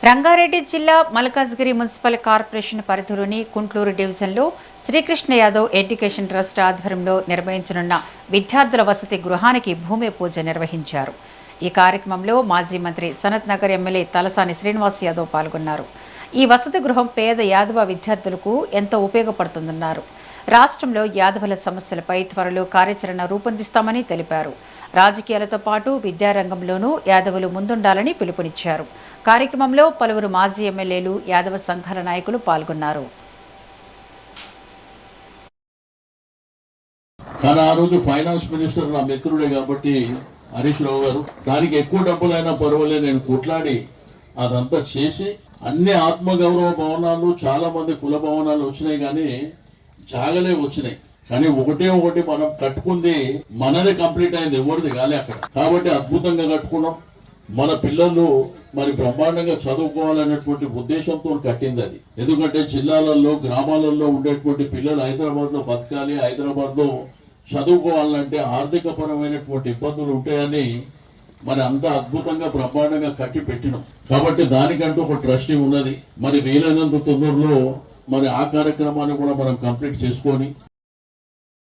రంగారెడ్డి జిల్లా Malkajgiri municipal corporation పరిధిలోని కుంట్లూరు డివిజన్లో శ్రీకృష్ణ యాదవ్ ఎడ్యుకేషన్ ట్రస్ట్ ఆధ్వర్యంలో నిర్వహించనున్న విద్యార్థుల వసతి గృహానికి భూమి పూజ నిర్వహించారు. ఈ కార్యక్రమంలో మాజీ మంత్రి సనత్ నగర్ ఎమ్మెల్యే తలసాని శ్రీనివాస్ యాదవ్ పాల్గొన్నారు. ఈ వసతి గృహం పేద యాదవ విద్యార్థులకు ఎంతో ఉపయోగపడుతుందన్నారు. రాష్ట్రంలో యాదవుల సమస్యలపై త్వరలో కార్యాచరణ రూపొందిస్తామని తెలిపారు. రాజకీయాలతో పాటు విద్యారంగంలోనూ యాదవులు ముందుండాలని పిలుపునిచ్చారు. కార్యక్రమంలో పలువురు మాజీ ఎమ్మెల్యేలు, యాదవ సంఘాల నాయకులు పాల్గొన్నారు. కానీ ఆ రోజు ఫైనాన్స్ మినిస్టర్ నా మిత్రుడే కాబట్టి హరీష్ రావు గారు దానికి ఎక్కువ డబ్బులైనా పర్వాలే నేను కొట్లాడి అదంతా చేసి అన్ని ఆత్మగౌరవ భవనాలు చాలా మంది కుల భవనాలు వచ్చినాయి, కానీ జాగలే వచ్చినాయి. కానీ ఒకటి మనం కట్టుకుంది మనదే కంప్లీట్ అయింది, ఎవరిది కాలే అక్కడ. కాబట్టి అద్భుతంగా కట్టుకున్నాం. మన పిల్లలు మరి బ్రహ్మాండంగా చదువుకోవాలనేటువంటి ఉద్దేశంతో కట్టింది అది. ఎందుకంటే జిల్లాలలో గ్రామాలలో ఉండేటువంటి పిల్లలు హైదరాబాద్ లో బతకాలి, హైదరాబాద్ లో చదువుకోవాలంటే ఆర్థిక పరమైనటువంటి ఇబ్బందులు ఉంటాయని మరి అంత అద్భుతంగా బ్రహ్మాండంగా కట్టి పెట్టినాం. కాబట్టి దానికంటూ ఒక ట్రస్టీ ఉన్నది. మరి వీలైనంత తొందరలో మరి ఆ కార్యక్రమాన్ని కూడా మనం కంప్లీట్ చేసుకొని